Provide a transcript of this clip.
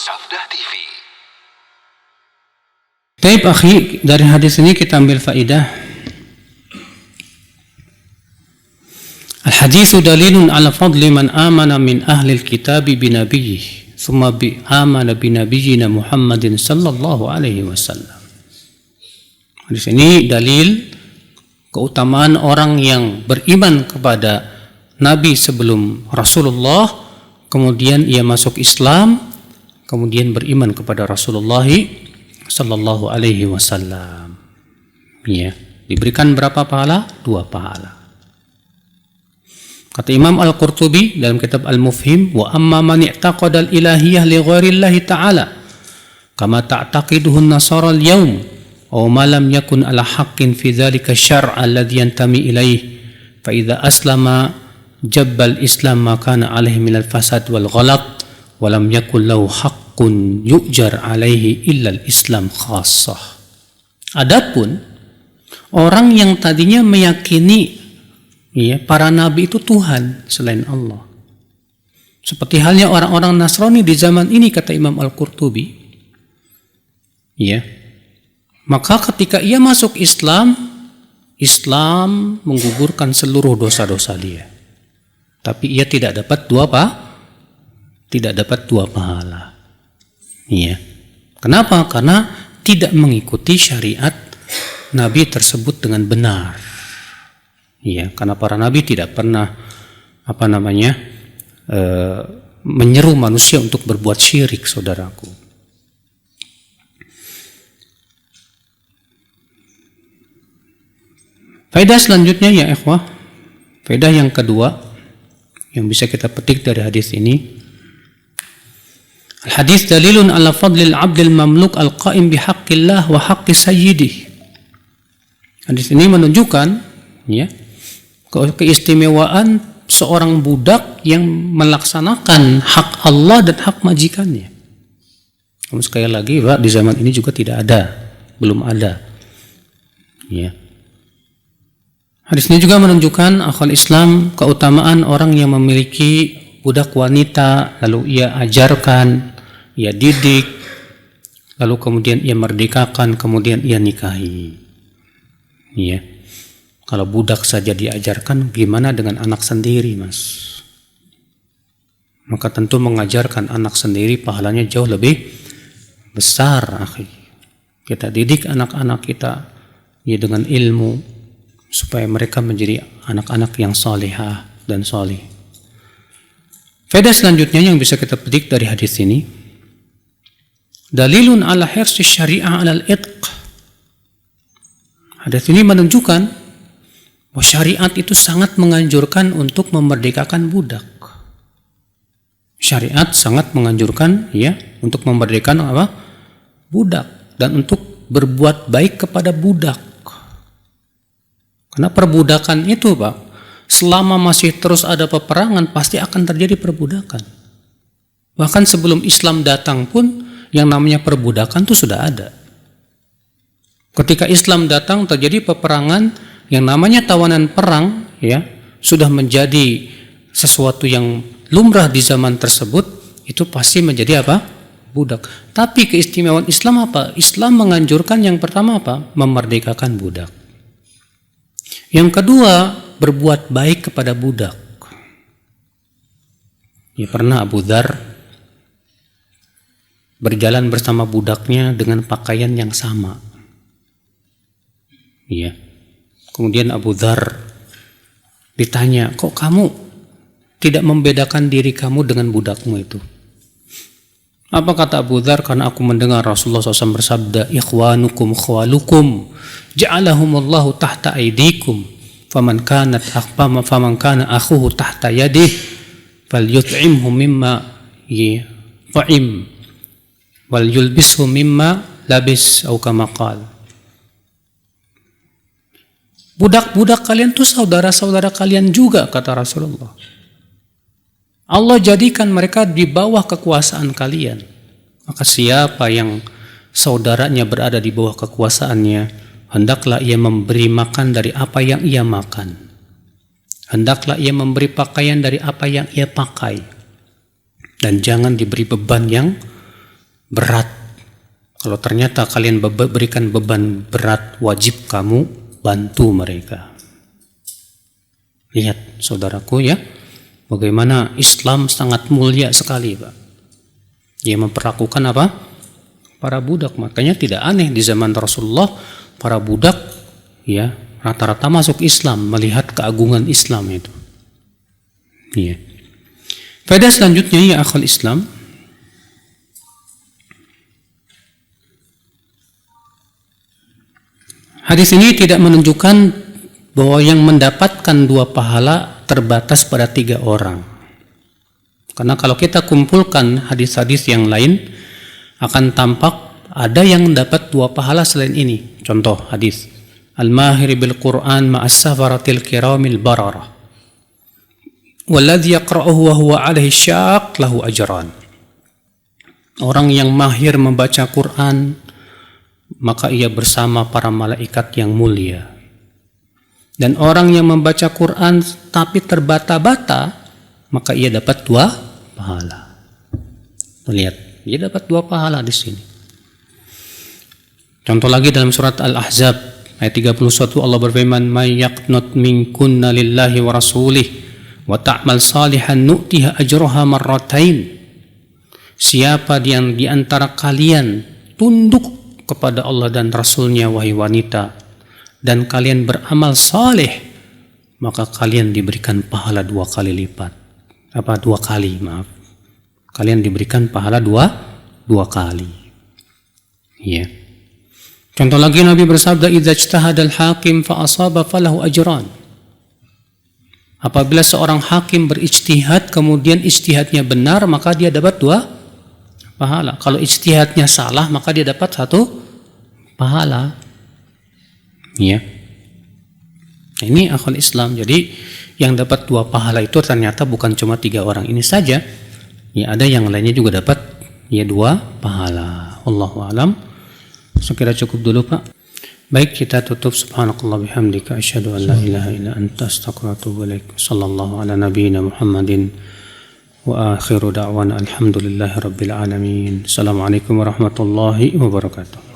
Sabda TV. Taib akhi, dari hadis ini kita ambil faidah. Al-haditsu dalilun ala fadli man amana min ahli al-kitab bi nabiyhi, thumma bi amana bi nabiyyina Muhammadin sallallahu alaihi wasallam. Hadis ini dalil keutamaan orang yang beriman kepada Nabi sebelum Rasulullah, kemudian ia masuk Islam, kemudian beriman kepada Rasulullah sallallahu alaihi wasallam. Ya, diberikan berapa pahala? 2 pahala. Kata Imam Al-Qurtubi dalam kitab Al-Mufhim, wa amma man i'taqada al-ilahiyah li ghairillahi ta'ala kama ta'taqiduhu an-nasara al-yawm aw ma lam yakun ala haqqin fi dhalika asy-syar' alladhi yantami ilayhi fa idza aslama jabbal islam ma kana alaihi min al-fasad wal ghalat wa lam yakul lahu haqqun yu'jar alaihi illa al-islam khassah. Adapun orang yang tadinya meyakini para nabi itu Tuhan selain Allah, seperti halnya orang-orang Nasrani di zaman ini, kata Imam Al-Qurtubi, maka ketika ia masuk Islam, Islam menggugurkan seluruh dosa-dosa dia, tapi ia tidak dapat dua pahala. Kenapa? Karena tidak mengikuti syariat Nabi tersebut dengan benar. Karena para nabi tidak pernah menyeru manusia untuk berbuat syirik, saudaraku. Faedah selanjutnya ya ikhwah, faedah yang kedua yang bisa kita petik dari hadis ini, al-hadis dalilun ala fadlil abdil mamluk al-qaim bihaqqillah wa haqqi sayyidih. Hadis ini menunjukkan keistimewaan seorang budak yang melaksanakan hak Allah dan hak majikannya. Namun sekali lagi, Pak, di zaman ini juga belum ada. Hadis ini juga menunjukkan akal Islam keutamaan orang yang memiliki budak wanita, lalu ia ajarkan, ia didik, lalu kemudian ia merdekakan, kemudian ia nikahi. Kalau budak saja diajarkan, gimana dengan anak sendiri, Mas? Maka tentu mengajarkan anak sendiri pahalanya jauh lebih besar, akhi. Kita didik anak-anak kita dengan ilmu supaya mereka menjadi anak-anak yang salihah dan salih. Faedah selanjutnya yang bisa kita petik dari hadis ini, dalilun ala hirsi syariah alal itq. Hadis ini menunjukkan bahwa syariat itu sangat menganjurkan untuk memerdekakan budak. Syariat sangat menganjurkan untuk memerdekakan budak dan untuk berbuat baik kepada budak. Karena perbudakan itu, Pak, selama masih terus ada peperangan pasti akan terjadi perbudakan. Bahkan sebelum Islam datang pun yang namanya perbudakan itu sudah ada. Ketika Islam datang terjadi peperangan, yang namanya tawanan perang sudah menjadi sesuatu yang lumrah di zaman tersebut, itu pasti menjadi budak. Tapi keistimewaan Islam apa? Islam menganjurkan yang pertama memerdekakan budak. Yang kedua, berbuat baik kepada budak. Pernah Abu Dzar berjalan bersama budaknya dengan pakaian yang sama. Kemudian Abu Dzar ditanya, kok kamu tidak membedakan diri kamu dengan budakmu itu? Apa kata Abu Dzar? Karena aku mendengar Rasulullah SAW bersabda, ikhwanukum khwalukum ja'alahumullahu tahta aidikum faman kana akhuhu tahta yadih falyut'imhu mimma yut'im wal yulbishu mimma labis atau kama qala. Budak-budak kalian itu saudara-saudara kalian juga, kata Rasulullah. Allah jadikan mereka di bawah kekuasaan kalian. Maka siapa yang saudaranya berada di bawah kekuasaannya, hendaklah ia memberi makan dari apa yang ia makan. Hendaklah ia memberi pakaian dari apa yang ia pakai. Dan jangan diberi beban yang berat. Kalau ternyata kalian berikan beban berat, wajib kamu bantu mereka. Lihat saudaraku ya, bagaimana Islam sangat mulia sekali, Pak. Dia memperlakukan apa? Para budak. Makanya tidak aneh di zaman Rasulullah para budak ya rata-rata masuk Islam, melihat keagungan Islam itu. Iya. Faedah selanjutnya ya akhul Islam, hadis ini tidak menunjukkan bahwa yang mendapatkan 2 pahala terbatas pada 3 orang. Karena kalau kita kumpulkan hadis-hadis yang lain, akan tampak ada yang mendapat 2 pahala selain ini. Contoh hadis, Al-mahir bil Qur'an ma'as safaratil kiramil bararah. Walladhi yaqra'uhu wa huwa alaihi syaq lahu ajran. Orang yang mahir membaca Quran, maka ia bersama para malaikat yang mulia. Dan orang yang membaca Quran tapi terbata-bata, maka ia dapat 2 pahala. Lihat, ia dapat 2 pahala di sini. Contoh lagi dalam surat Al-Ahzab ayat 31, Allah berfirman, "May yaqnut minkunna lillahi wa rasulih wa ta'mal salihan nu'tiha ajraha marratain." Siapa yang di antara kalian tunduk kepada Allah dan Rasulnya, wahai wanita, dan kalian beramal saleh, maka kalian diberikan pahala 2 kali lipat. 2 kali, maaf. Kalian diberikan pahala 2 kali. Ya. Contoh lagi Nabi bersabda, "Idza ijtahadal hakim fa asaba falahu ajran." Apabila seorang hakim berijtihad kemudian ijtihadnya benar, maka dia dapat 2 pahala. Kalau ijtihadnya salah, maka dia dapat 1 pahala. Ya. Ini akhul Islam. Jadi yang dapat 2 pahala itu ternyata bukan cuma 3 orang ini saja. Ya, ada yang lainnya juga dapat 2 pahala. Wallahu a'lam. Sekira cukup dulu, Pak. Baik, kita tutup. Subhanakallah bihamdika asyhadu an la ilaha illa anta astaghfiruka wa atubu ilaik. Sallallahu ala nabiyyina Muhammadin wa akhiru da'wana alhamdulillahi rabbil alamin. Assalamualaikum warahmatullahi wabarakatuh.